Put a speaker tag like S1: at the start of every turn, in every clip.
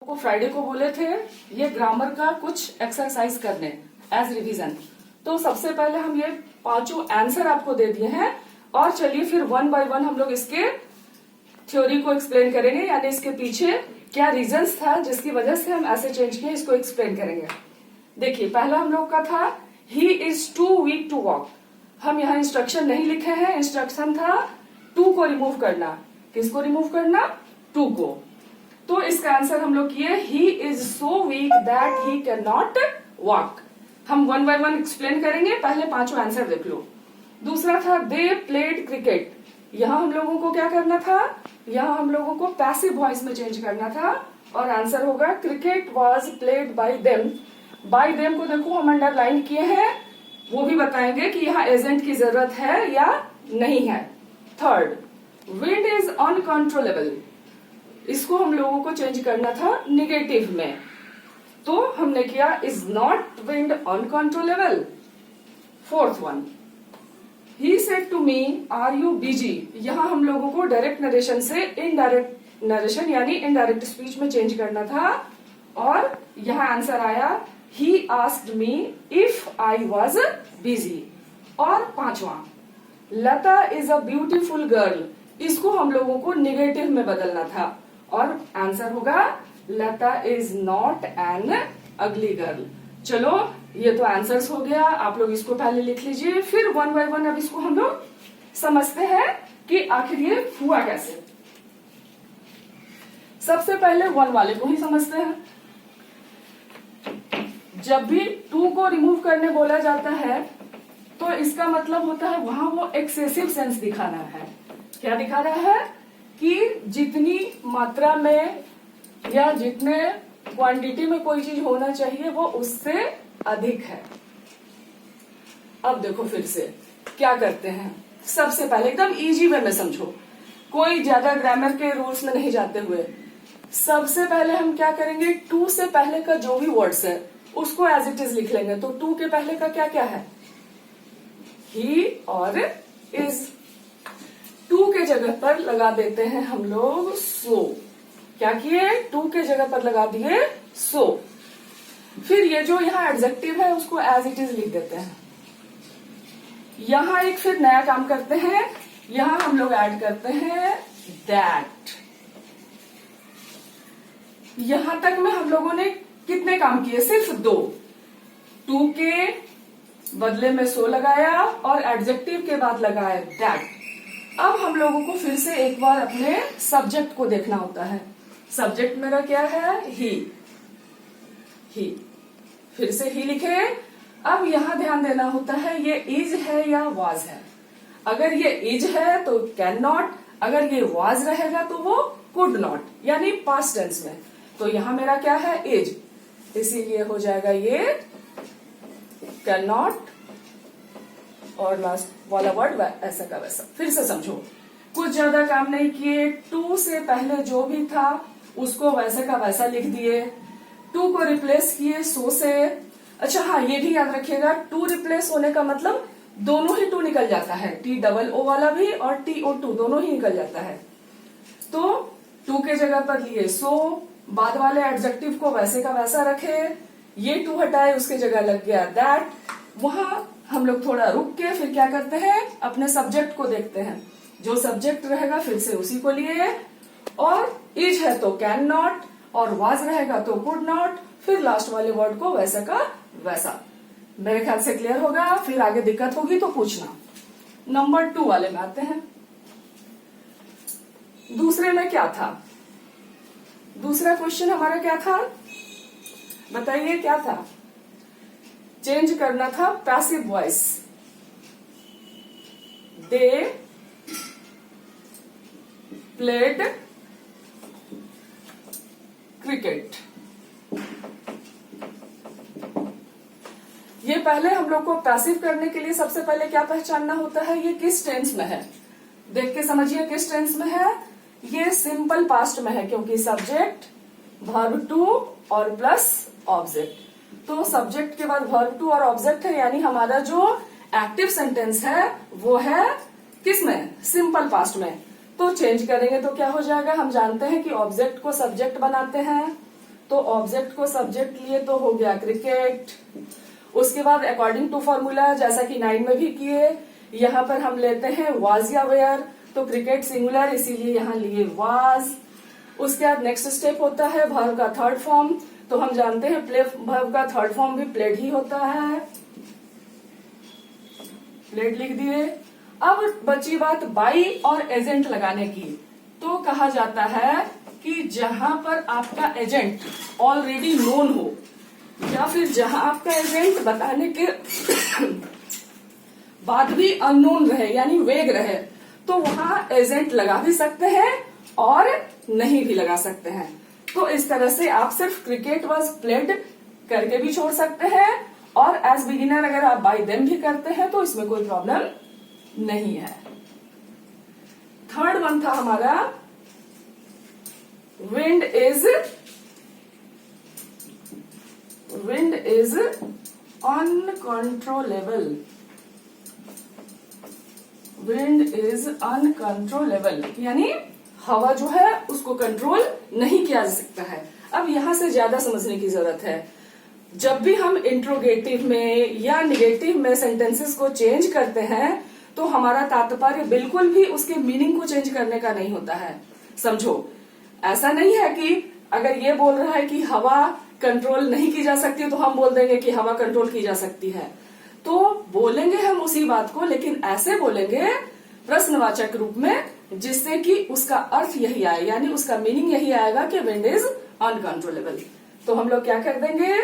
S1: को फ्राइडे को बोले थे ये ग्रामर का कुछ एक्सरसाइज करने एज रिवीजन। तो सबसे पहले हम ये पांचों आंसर आपको दे दिए हैं और चलिए फिर वन बाय वन हम लोग इसके थ्योरी को एक्सप्लेन करेंगे, यानी इसके पीछे क्या रीजंस था जिसकी वजह से हम ऐसे चेंज किए, इसको एक्सप्लेन करेंगे। देखिए पहला हम लोग का था ही is too weak to walk. हम यहाँ इंस्ट्रक्शन नहीं लिखे हैं, इंस्ट्रक्शन था टू को रिमूव करना। किसको रिमूव करना? टू को। तो इसका आंसर हम लोग किए he is so weak that he can not walk. हम वन बाय वन एक्सप्लेन करेंगे, पहले पांचों आंसर देख लो। दूसरा था दे प्लेड क्रिकेट। यहाँ हम लोगों को क्या करना था? यहाँ हम लोगों को पैसिव वॉइस में चेंज करना था और आंसर होगा cricket was played by them. Bye them को देखो हम अंडरलाइन किए हैं, वो भी बताएंगे कि यहाँ एजेंट की जरूरत है या नहीं है। Third, wind is uncontrollable. इसको हम लोगों को चेंज करना था निगेटिव में, तो हमने किया is not wind uncontrollable. Fourth one, he said to me are you busy. यहाँ हम लोगों को डायरेक्ट नरेशन से इनडायरेक्ट नरेशन यानी इनडायरेक्ट स्पीच में चेंज करना था और यहाँ आंसर आया he asked me if I was busy. और पांचवा, Lata is a beautiful girl. इसको हम लोगों को निगेटिव में बदलना था और आंसर होगा Lata is not an ugly girl. चलो ये तो आंसर्स हो गया, आप लोग इसको पहले लिख लीजिए, फिर वन बाय वन अब इसको हम लोग समझते हैं कि आखिर ये हुआ कैसे। सबसे पहले वन वाले को ही समझते हैं। जब भी टू को रिमूव करने बोला जाता है तो इसका मतलब होता है वहां वो एक्सेसिव सेंस दिखा रहा है। क्या दिखा रहा है? कि जितनी मात्रा में या जितने क्वांटिटी में कोई चीज होना चाहिए वो उससे अधिक है। अब देखो फिर से क्या करते हैं। सबसे पहले एकदम इजी वे में समझो, कोई ज्यादा ग्रामर के रूल्स में नहीं जाते हुए। सबसे पहले हम क्या करेंगे, टू से पहले का जो भी वर्ड्स है उसको एज इट इज लिख लेंगे। तो टू के पहले का क्या क्या है? ही और इज। टू के जगह पर लगा देते हैं हम लोग सो। क्या किए? टू के जगह पर लगा दिए सो। फिर ये जो यहाँ एडजेक्टिव है उसको एज इट इज लिख देते हैं। यहाँ एक फिर नया काम करते हैं, यहाँ हम लोग ऐड करते हैं दैट। यहां तक में हम लोगों ने कितने काम किए? सिर्फ दो। टू के बदले में सो लगाया और एडजेक्टिव के बाद लगाया दैट। अब हम लोगों को फिर से एक बार अपने सब्जेक्ट को देखना होता है। सब्जेक्ट मेरा क्या है? ही। फिर से ही लिखे। अब यहां ध्यान देना होता है ये इज है या वाज है। अगर ये इज है तो कैन नॉट, अगर ये वाज रहेगा तो वो कुड नॉट, यानी पास्ट टेंस में। तो यहां मेरा क्या है? इज, इसीलिए हो जाएगा ये कैन नॉट और लास्ट वाला वर्ड ऐसा का वैसा। फिर से समझो, कुछ ज्यादा काम नहीं किए। टू से पहले जो भी था उसको वैसे का वैसा लिख दिए। टू को रिप्लेस किए सो से। अच्छा हाँ, ये भी याद रखिएगा, टू रिप्लेस होने का मतलब दोनों ही टू निकल जाता है, टी डबल ओ वाला भी और टी ओ टू दोनों ही निकल जाता है। तो टू के जगह पर लिए सो, बाद वाले एडजेक्टिव को वैसे का वैसा रखे, ये टू हटाए उसके जगह लग गया दैट। वहां हम लोग थोड़ा रुक के फिर क्या करते हैं, अपने सब्जेक्ट को देखते हैं। जो सब्जेक्ट रहेगा फिर से उसी को लिए, और इज है तो कैन नॉट और वाज रहेगा तो कुड नॉट, फिर लास्ट वाले वर्ड को वैसा का वैसा। मेरे ख्याल से क्लियर होगा, फिर आगे दिक्कत होगी तो पूछना। नंबर टू वाले में आते हैं। दूसरे में क्या था? दूसरा क्वेश्चन हमारा क्या था? बताइए क्या था? चेंज करना था passive voice. They played cricket. ये पहले हम लोग को पैसिव करने के लिए सबसे पहले क्या पहचानना होता है, ये किस टेंस में है। देख के समझिए किस टेंस में है। ये सिंपल पास्ट में है क्योंकि सब्जेक्ट वर्ब टू और प्लस ऑब्जेक्ट। तो सब्जेक्ट के बाद वर्ब टू और ऑब्जेक्ट है, यानी हमारा जो एक्टिव सेंटेंस है वो है किस में? सिंपल पास्ट में। तो चेंज करेंगे तो क्या हो जाएगा? हम जानते हैं कि ऑब्जेक्ट को सब्जेक्ट बनाते हैं, तो ऑब्जेक्ट को सब्जेक्ट लिए तो हो गया क्रिकेट। उसके बाद अकॉर्डिंग टू फॉर्मूला जैसा कि 9 में भी किए, यहाँ पर हम लेते हैं वाज या वेयर, तो क्रिकेट सिंगुलर इसीलिए यहाँ लिए वाज। उसके बाद नेक्स्ट स्टेप होता है वर्ब का थर्ड फॉर्म, तो हम जानते हैं प्ले वर्ब का थर्ड फॉर्म भी प्लेड ही होता है, प्लेड लिख दिए। अब बची बात बाई और एजेंट लगाने की, तो कहा जाता है कि जहां पर आपका एजेंट ऑलरेडी नोन हो या फिर जहां आपका एजेंट बताने के बाद भी अननोन रहे यानी वेग रहे, तो वहां एजेंट लगा भी सकते हैं और नहीं भी लगा सकते हैं। तो इस तरह से आप सिर्फ क्रिकेट वाज प्लेड करके भी छोड़ सकते हैं, और एज बिगिनर अगर आप बाय देम भी करते हैं तो इसमें कोई प्रॉब्लम नहीं है। थर्ड वन था हमारा wind is uncontrollable. Wind is uncontrollable यानी हवा जो है उसको कंट्रोल नहीं किया जा सकता है। अब यहां से ज्यादा समझने की जरूरत है। जब भी हम इंट्रोगेटिव में या निगेटिव में सेंटेंसेस को चेंज करते हैं तो हमारा तात्पर्य बिल्कुल भी उसके मीनिंग को चेंज करने का नहीं होता है। समझो, ऐसा नहीं है कि अगर ये बोल रहा है कि हवा कंट्रोल नहीं की जा सकती तो हम बोल देंगे कि हवा कंट्रोल की जा सकती है, तो बोलेंगे हम उसी बात को, लेकिन ऐसे बोलेंगे प्रश्नवाचक रूप में जिससे कि उसका अर्थ यही आए, यानी उसका मीनिंग यही आएगा कि विंड इज अनकंट्रोलेबल। तो हम लोग क्या कर देंगे,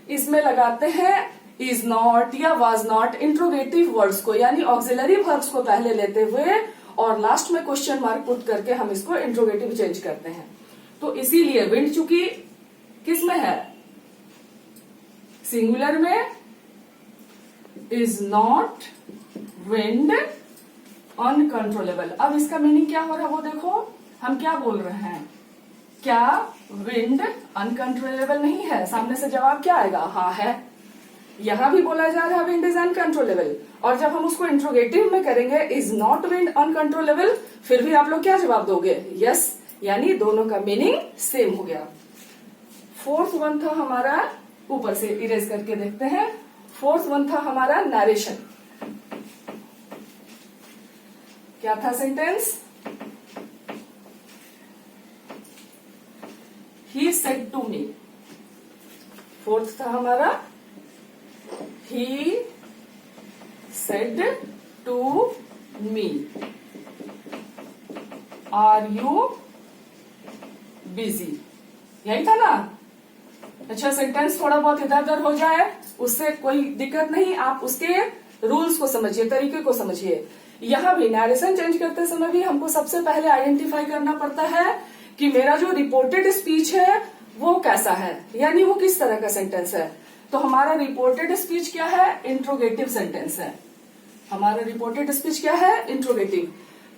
S1: इसमें लगाते हैं इज नॉट या वाज नॉट इंट्रोगेटिव वर्ड्स को, यानी ऑक्सिलरी वर्ब्स को पहले लेते हुए और लास्ट में क्वेश्चन मार्क पुट करके हम इसको इंट्रोगेटिव चेंज करते हैं। तो इसीलिए विंड चूंकि किस में है, सिंगुलर में, इज नॉट विंड अनकंट्रोलेबल। अब इसका मीनिंग क्या हो रहा है वो देखो, हम क्या बोल रहे हैं, क्या विंड अनकंट्रोलेबल नहीं है? सामने से जवाब क्या आएगा, हाँ है। यहां भी बोला जा रहा है विंड इज अनकंट्रोलेबल, और जब हम उसको इंट्रोगेटिव में करेंगे इज नॉट विंड अनकंट्रोलेबल, फिर भी आप लोग क्या जवाब दोगे, यस, यानी दोनों का मीनिंग सेम हो गया। फोर्थ वन था हमारा, ऊपर से इरेज करके देखते हैं, फोर्थ वन था हमारा नरेशन। क्या था sentence, he said to me. Fourth था हमारा he said to me are you busy, यही था ना। अच्छा, सेंटेंस थोड़ा बहुत इधर उधर हो जाए उससे कोई दिक्कत नहीं, आप उसके रूल्स को समझिए, तरीके को समझिए। यहाँ भी नरेशन चेंज करते समय भी हमको सबसे पहले आइडेंटिफाई करना पड़ता है कि मेरा जो रिपोर्टेड स्पीच है वो कैसा है, यानी वो किस तरह का सेंटेंस है। तो हमारा रिपोर्टेड स्पीच क्या है, इंट्रोगेटिव सेंटेंस है। हमारा रिपोर्टेड स्पीच क्या है, इंट्रोगेटिव।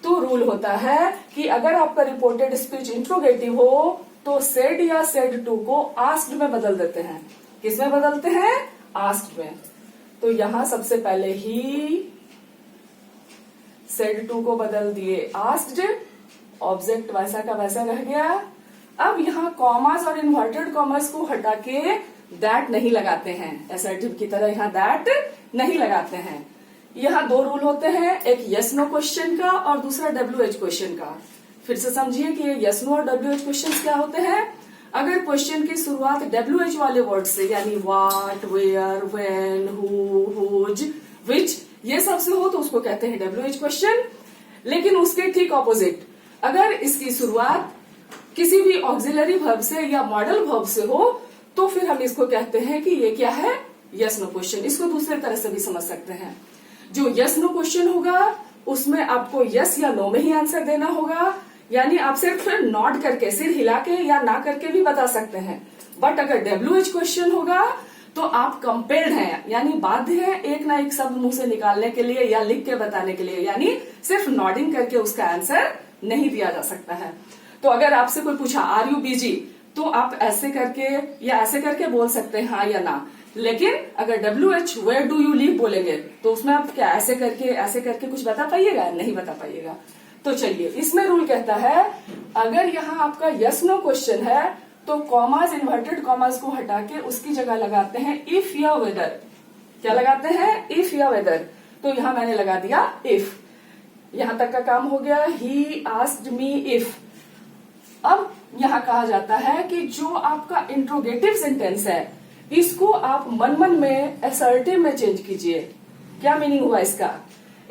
S1: तो रूल होता है कि अगर आपका रिपोर्टेड स्पीच इंट्रोगेटिव हो तो सेड या सेड टू को आस्क्ड में बदल देते हैं। किसमें बदलते हैं, आस्क्ड में। तो यहां सबसे पहले ही सेड टू को बदल दिए आस्क्ड, ऑब्जेक्ट वैसा का वैसा रह गया। अब यहाँ कॉमास और इन्वर्टेड कॉमास को हटा के दैट नहीं लगाते हैं, असर्टिव की तरह यहाँ दैट नहीं लगाते हैं। यहाँ दो रूल होते हैं, एक यस नो क्वेश्चन का और दूसरा WH क्वेश्चन का। फिर से समझिए कि ये यस नो और WH क्वेश्चन क्या होते हैं। अगर क्वेश्चन की शुरुआत WH वाले वर्ड से, यानी what, where, when, who, whose, which, ये सबसे हो तो उसको कहते हैं WH क्वेश्चन। लेकिन उसके ठीक ऑपोजिट, अगर इसकी शुरुआत किसी भी ऑक्सिलरी वर्ब से या मॉडल वर्ब से हो तो फिर हम इसको कहते हैं कि ये क्या है, यस नो क्वेश्चन। इसको दूसरे तरह से भी समझ सकते हैं। जो यस नो क्वेश्चन होगा उसमें आपको यस या नो में ही आंसर देना होगा, यानी आप सिर्फ नॉट करके, सिर हिला के या ना करके भी बता सकते हैं। बट अगर WH क्वेश्चन होगा तो आप कंपेल्ड हैं, यानी बाध्य हैं एक ना एक शब्द मुंह से निकालने के लिए या लिख के बताने के लिए, यानी सिर्फ नॉडिंग करके उसका आंसर नहीं दिया जा सकता है। तो अगर आपसे कोई पूछा आर यू बिजी, तो आप ऐसे करके या ऐसे करके बोल सकते हैं हाँ या ना। लेकिन अगर WH where do you live बोलेंगे तो उसमें आप क्या ऐसे करके कुछ बता पाइएगा, नहीं बता पाइएगा। तो चलिए, इसमें रूल कहता है अगर यहाँ आपका यस नो क्वेश्चन है तो कॉमास, इन्वर्टेड कॉमास को हटा के उसकी जगह लगाते हैं इफ या वेदर। क्या लगाते हैं? इफ या वेदर। तो यहां मैंने लगा दिया इफ। यहां तक का काम हो गया। ही आस्क्ड मी इफ। अब यहां कहा जाता है कि जो आपका इंट्रोगेटिव सेंटेंस है इसको आप मन मन में असर्टिव में चेंज कीजिए। क्या मीनिंग हुआ इसका?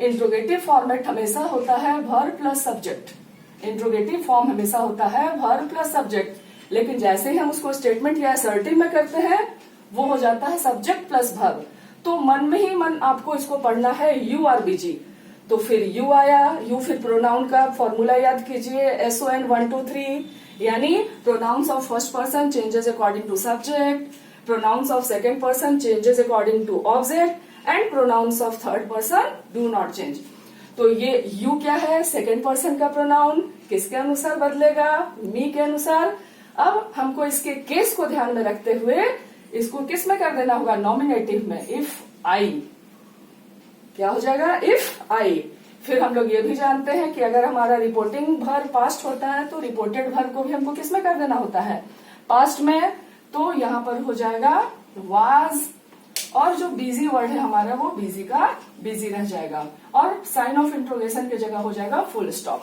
S1: इंट्रोगेटिव फॉर्मेट हमेशा होता है verb plus subject. Interrogative form हमेशा होता है वर्ब प्लस सब्जेक्ट, लेकिन जैसे ही हम उसको स्टेटमेंट या असर्टिव में करते हैं वो हो जाता है सब्जेक्ट प्लस वर्ब। तो मन में ही मन आपको इसको पढ़ना है यू आर बीजी। तो फिर यू आया, यू फिर प्रोनाउन का फॉर्मूला याद कीजिए, SON 1 2 3, यानी pronouns of first person changes according to subject, pronouns of second person changes according to object and pronouns of third person do not change. तो ये यू क्या है? सेकेंड पर्सन का प्रोनाउन। किसके अनुसार बदलेगा? मी के अनुसार। अब हमको इसके केस को ध्यान में रखते हुए इसको किस में कर देना होगा? नॉमिनेटिव में। If I. क्या हो जाएगा? If I. फिर हम लोग ये भी जानते हैं कि अगर हमारा रिपोर्टिंग वर्ब पास्ट होता है तो रिपोर्टेड वर्ब को भी हमको किस में कर देना होता है? पास्ट में। तो यहाँ पर हो जाएगा वाज, और जो बिजी वर्ड है हमारा वो बिजी का बिजी रह जाएगा, और साइन ऑफ इंट्रोगेशन की जगह हो जाएगा फुल स्टॉप।